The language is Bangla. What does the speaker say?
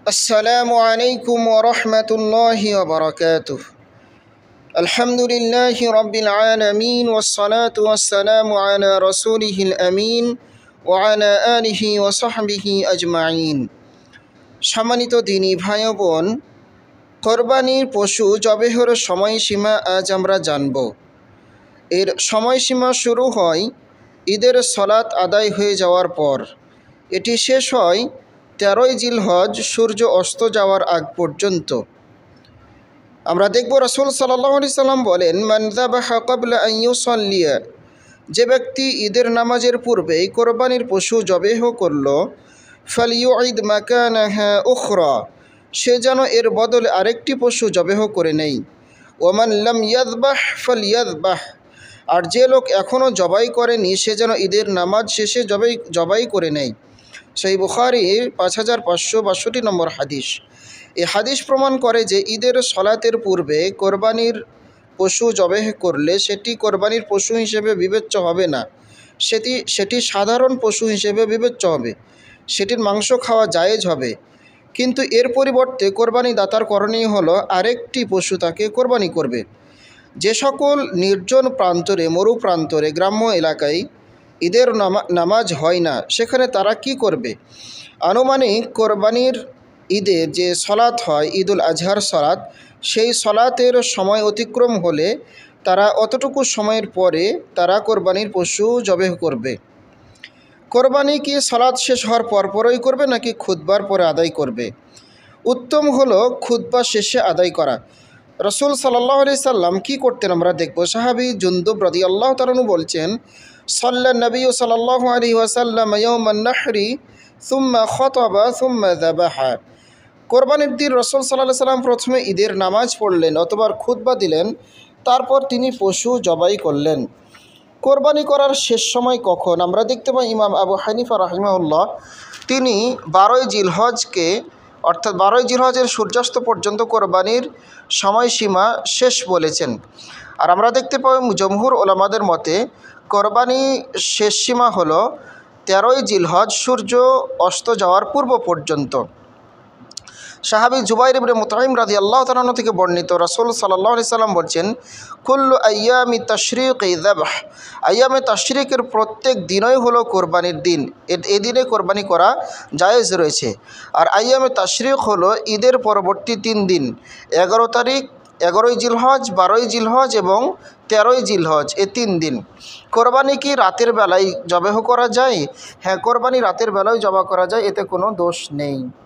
السلام عليكم ورحمة الله وبركاته. الحمد لله رب العالمين والصلاة والسلام على رسوله الأمين وعلى آله وصحبه أجمعين. সম্মানিত দিনী ভাই বোন, কোরবানির পশু জবেহর সময়সীমা আজ আমরা জানব। এর সময়সীমা শুরু হয় ঈদের সালাত আদায় হয়ে যাওয়ার পর। এটি শেষ হয় 13ই জিলহজ সূর্য অস্ত যাওয়ার আগ পর্যন্ত। আমরা দেখব রাসূল সাল্লাল্লাহু আলাইহি সাল্লাম বলেন, মান যাবাহা ক্বাবলা আন ইউসাল্লিয়া, যে ব্যক্তি ঈদের নামাজের পূর্বেই কোরবানির পশু জবেহ করল, ফালইউঈদ মাকানাহা উখরা, সে যেন এর বদলে আরেকটি পশু জবেহ করে নেই। ওমান লাম ইয়াযবাহ ফালইয়াযবাহ, আর যে লোক এখনও জবাই করেনি সে যেন ঈদের নামাজ শেষে জবাই করে নেয়। সহিহ বুখারী 5562 নম্বর হাদিস। এই হাদিস প্রমাণ করে যে ঈদের সলাতের পূর্বে কোরবানির পশু জবেহ করলে সেটি কোরবানির পশু হিসেবে বিবেচ্য হবে না, সেটি সাধারণ পশু হিসেবে বিবেচ্য হবে, সেটির মাংস খাওয়া জায়েজ হবে। কিন্তু এর পরিবর্তে কোরবানি দাতার করণীয় হলো আরেকটি পশু তাকে কোরবানি করবে। যে সকল নির্জন প্রান্তরে, মরু প্রান্তরে, গ্রাম্য এলাকায় ঈদের নামাজ হয় না, সেখানে তারা কি করবে? আনুমানিক কোরবানির ঈদে যে সলাত হয়, ঈদুল আজহার সলাত, সেই সলাতের সময় অতিক্রম হলে তারা অতটুকু সময়ের পরে তারা কোরবানির পশু জবেহ করবে। কোরবানি কি সলাত শেষ হওয়ার পরপরই করবে নাকি খুতবার পরে আদায় করবে? উত্তম হলো খুতবা শেষে আদায় করা। রাসূল সাল্লাল্লাহু আলাইহি সাল্লাম কি করতেন আমরা দেখব। সাহাবী জুনদুব রাদিয়াল্লাহু তাআলা আনহু বলছেন, সাল্লাল্লাহু নবী সাল্লাল্লাহু আলাইহি ওয়াসাল্লাম ইয়াওমান নাহরি সুম্মা খাতাবা সুম্মা যাবাহা, কোরবানির দিন রাসূল সাল্লাল্লাহু আলাইহি সাল্লাম প্রথমে ঈদের নামাজ পড়লেন অথবা খুতবা দিলেন, তারপর তিনি পশু জবাই করলেন। কোরবানি করার শেষ সময় কখন? আমরা দেখতে পাই ইমাম আবু হানিফা রাহিমাহুল্লাহ তিনি 12ই জিলহজকে, অর্থাৎ 12ই জিলহজের সূর্যাস্ত পর্যন্ত কোরবানির সময়সীমা শেষ বলেছেন। আর আমরা দেখতে পাই জমহুর ওলামাদের মতে কোরবানি শেষ সীমা হলো 13ই জিলহজ সূর্য অস্ত যাওয়ার পূর্ব পর্যন্ত। সাহাবী জুবাইর ইবনে মুতঈম রাদিয়াল্লাহু তাআলা আনহু থেকে বর্ণিত, রাসূল সাল্লাল্লাহু আলাইহি সাল্লাম বলছেন, কুল্লু আইয়ামি তাশরিকি যাবহ, আইয়ামে তাশরিকের প্রত্যেক দিনই হলো কোরবানির দিন, এই দিনে কোরবানি করা জায়েজ রয়েছে। আর আইয়ামে তাশরিক হলো ঈদের পরবর্তী 3 দিন, 11 তারিখ, 11ই জিলহজ, 12ই জিলহজ এবং 13ই জিলহজ, এই 3 দিন। কোরবানি কি রাতের বেলায় জবেহ করা যায়? হ্যাঁ, কোরবানি রাতের বেলায় জবাই করা যায়, এতে কোনো দোষ নেই।